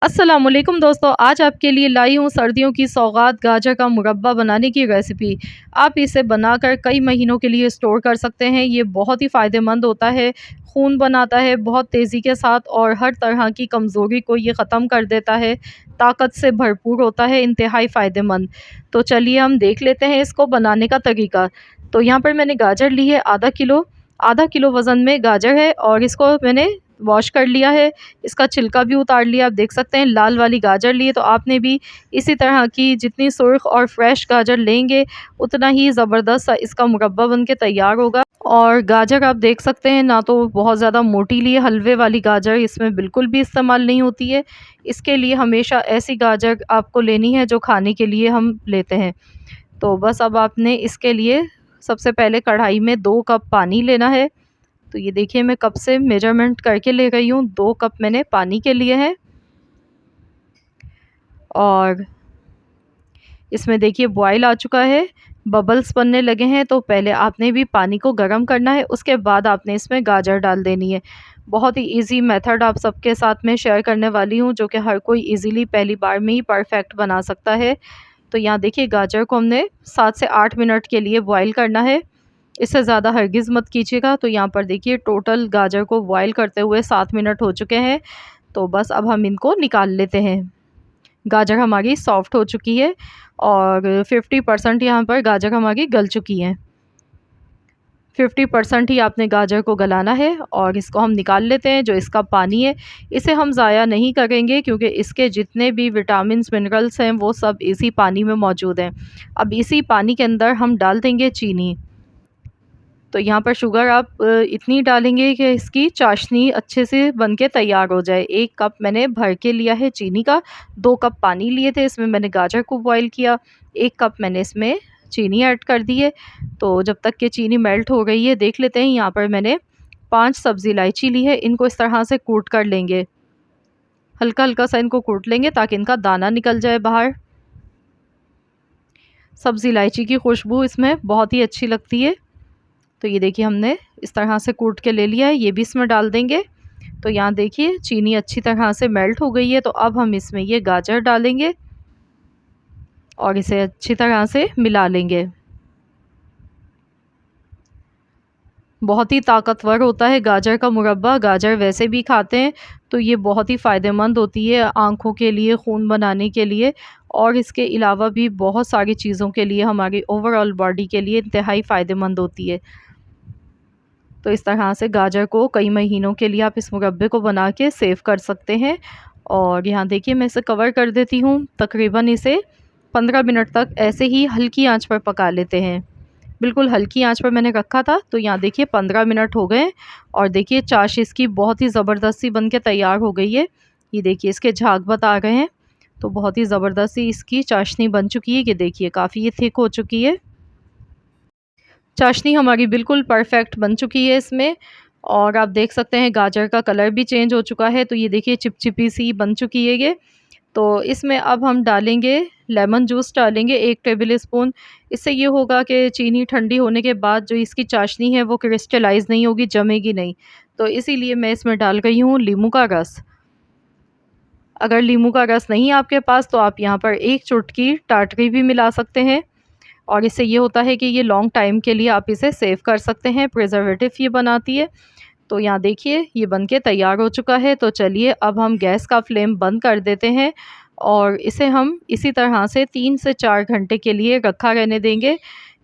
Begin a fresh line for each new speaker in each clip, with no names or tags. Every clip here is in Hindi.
अस्सलामुअलैकुम दोस्तों, आज आपके लिए लाई हूँ सर्दियों की सौगात गाजर का मुरब्बा बनाने की रेसिपी। आप इसे बनाकर कई महीनों के लिए स्टोर कर सकते हैं। ये बहुत ही फ़ायदेमंद होता है, खून बनाता है बहुत तेज़ी के साथ और हर तरह की कमज़ोरी को ये ख़त्म कर देता है, ताकत से भरपूर होता है, इंतहाई फ़ायदेमंद। तो चलिए हम देख लेते हैं इसको बनाने का तरीका। तो यहाँ पर मैंने गाजर ली है आधा किलो वज़न में गाजर है और इसको मैंने वॉश कर लिया है। इसका छिलका भी उतार लिया। आप देख सकते हैं लाल वाली गाजर ली है, तो आपने भी इसी तरह की जितनी सुर्ख और फ्रेश गाजर लेंगे उतना ही ज़बरदस्त सा इसका मुरब्बा बन के तैयार होगा। और गाजर आप देख सकते हैं ना तो बहुत ज़्यादा मोटी ली है, हलवे वाली गाजर इसमें बिल्कुल भी इस्तेमाल नहीं होती है। इसके लिए हमेशा ऐसी गाजर आपको लेनी है जो खाने के लिए हम लेते हैं। तो बस अब आपने इसके लिए सबसे पहले कढ़ाई में 2 कप पानी लेना है। तो ये देखिए मैं कप से मेजरमेंट करके ले रही हूँ, 2 कप मैंने पानी के लिए हैं। और इसमें देखिए बॉयल आ चुका है, बबल्स बनने लगे हैं, तो पहले आपने भी पानी को गर्म करना है, उसके बाद आपने इसमें गाजर डाल देनी है। बहुत ही ईज़ी मेथड आप सबके साथ में शेयर करने वाली हूँ, जो कि हर कोई ईज़िली पहली बार में ही परफेक्ट बना सकता है। तो यहाँ देखिए गाजर को हमने 7 से 8 मिनट के लिए बॉयल करना है, इससे ज़्यादा हरगिज़ मत कीजिएगा। तो यहाँ पर देखिए टोटल गाजर को बॉयल करते हुए 7 मिनट हो चुके हैं, तो बस अब हम इनको निकाल लेते हैं। गाजर हमारी सॉफ़्ट हो चुकी है और 50% यहाँ पर गाजर हमारी गल चुकी हैं। 50% ही आपने गाजर को गलाना है और इसको हम निकाल लेते हैं। जो इसका पानी है इसे हम ज़ाया नहीं करेंगे, क्योंकि इसके जितने भी विटामिन्स मिनरल्स हैं वो सब इसी पानी में मौजूद हैं। अब इसी पानी के अंदर हम डाल देंगे चीनी। तो यहाँ पर शुगर आप इतनी डालेंगे कि इसकी चाशनी अच्छे से बन के तैयार हो जाए। 1 कप मैंने भर के लिया है चीनी का, 2 कप पानी लिए थे, इसमें मैंने गाजर को बॉयल किया, 1 कप मैंने इसमें चीनी ऐड कर दी है। तो जब तक कि चीनी मेल्ट हो गई है देख लेते हैं। यहाँ पर मैंने 5 सब्ज़ी इलायची ली है, इनको इस तरह से कूट कर लेंगे। हल्का-हल्का सा इनको कूट लेंगे ताकि इनका दाना निकल जाए बाहर। सब्ज़ी इलायची की खुशबू इसमें बहुत ही अच्छी लगती है। तो ये देखिए हमने इस तरह से कूट के ले लिया है, ये भी इसमें डाल देंगे। तो यहाँ देखिए चीनी अच्छी तरह से मेल्ट हो गई है, तो अब हम इसमें ये गाजर डालेंगे और इसे अच्छी तरह से मिला लेंगे। बहुत ही ताकतवर होता है गाजर का मुरब्बा, गाजर वैसे भी खाते हैं तो ये बहुत ही फ़ायदेमंद होती है आँखों के लिए, खून बनाने के लिए और इसके अलावा भी बहुत सारी चीज़ों के लिए, हमारी ओवरऑल बॉडी के लिए इंतहाई फ़ायदेमंद होती है। तो इस तरह से गाजर को कई महीनों के लिए आप इस मुरब्बे को बना के सेव कर सकते हैं। और यहाँ देखिए मैं इसे कवर कर देती हूँ, तकरीबन इसे 15 मिनट तक ऐसे ही हल्की आंच पर पका लेते हैं। बिल्कुल हल्की आंच पर मैंने रखा था। तो यहाँ देखिए 15 मिनट हो गए और देखिए चाश इसकी बहुत ही ज़बरदस्त सी बन के तैयार हो गई है। ये देखिए इसके झाग बता रहे हैं, तो बहुत ही ज़बरदस्त सी इसकी चाशनी बन चुकी है। ये देखिए काफ़ी ये थिक हो चुकी है। चाशनी हमारी बिल्कुल परफेक्ट बन चुकी है इसमें और आप देख सकते हैं गाजर का कलर भी चेंज हो चुका है। तो ये देखिए चिपचिपी सी बन चुकी है ये। तो इसमें अब हम डालेंगे लेमन जूस, डालेंगे 1 टेबल स्पून। इससे ये होगा कि चीनी ठंडी होने के बाद जो इसकी चाशनी है वो क्रिस्टलाइज़ नहीं होगी, जमेगी नहीं। तो इसीलिए मैं इसमें डाल रही हूँ नींबू का रस। अगर नींबू का रस नहीं है आपके पास तो आप यहाँ पर 1 चुटकी टाटरी भी मिला सकते हैं और इससे ये होता है कि ये लॉन्ग टाइम के लिए आप इसे सेव कर सकते हैं, प्रिजर्वेटिव ये बनाती है। तो यहाँ देखिए ये बन के तैयार हो चुका है। तो चलिए अब हम गैस का फ्लेम बंद कर देते हैं और इसे हम इसी तरह से 3 से 4 घंटे के लिए रखा रहने देंगे।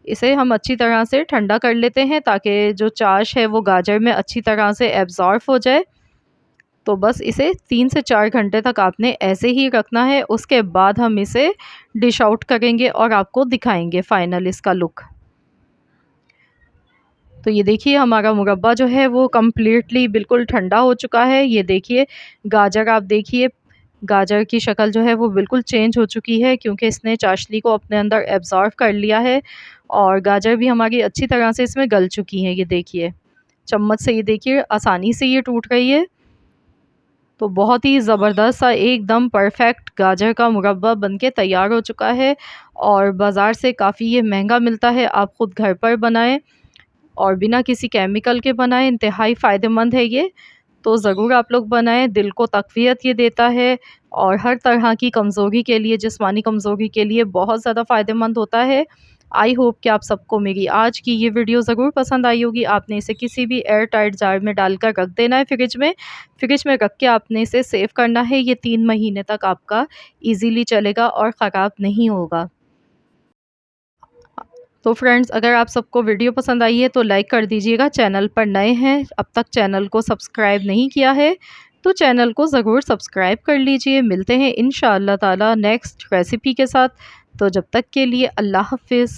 इसे हम अच्छी तरह से ठंडा कर लेते हैं ताकि जो चाश है वो गाजर में अच्छी तरह से एब्ज़ॉर्ब हो जाए। तो बस इसे 3 से 4 घंटे तक आपने ऐसे ही रखना है। उसके बाद हम इसे डिश आउट करेंगे और आपको दिखाएंगे फ़ाइनल इसका लुक। तो ये देखिए हमारा मुरब्बा जो है वो कम्प्लीटली बिल्कुल ठंडा हो चुका है। ये देखिए गाजर, आप देखिए गाजर की शक्ल जो है वो बिल्कुल चेंज हो चुकी है, क्योंकि इसने चाशनी को अपने अंदर एब्ज़ॉर्ब कर लिया है और गाजर भी हमारी अच्छी तरह से इसमें गल चुकी हैं। ये देखिए चम्मच से ये देखिए आसानी से ये टूट रही है। तो बहुत ही ज़बरदस्त सा एकदम परफेक्ट गाजर का मुरब्बा बनके तैयार हो चुका है और बाज़ार से काफ़ी ये महंगा मिलता है। आप ख़ुद घर पर बनाएं और बिना किसी केमिकल के बनाएं, इंतहाई फ़ायदेमंद है ये। तो ज़रूर आप लोग बनाएँ, दिल को तक़वियत ये देता है और हर तरह की कमज़ोरी के लिए, जिस्मानी कमज़ोरी के लिए बहुत ज़्यादा फ़ायदेमंद होता है। आई होप कि आप सबको मेरी आज की ये वीडियो ज़रूर पसंद आई होगी। आपने इसे किसी भी एयर टाइट जार में डालकर रख देना है फ्रिज में। फ्रिज में रख के आपने इसे सेव करना है, ये 3 महीने तक आपका ईज़िली चलेगा और ख़राब नहीं होगा। तो फ्रेंड्स, अगर आप सबको वीडियो पसंद आई है तो लाइक कर दीजिएगा। चैनल पर नए हैं, अब तक चैनल को सब्सक्राइब नहीं किया है तो चैनल को ज़रूर सब्सक्राइब कर लीजिए। मिलते हैं इंशाअल्लाह ताला नेक्स्ट रेसिपी के साथ। तो जब तक के लिए अल्लाह हाफ़िज़।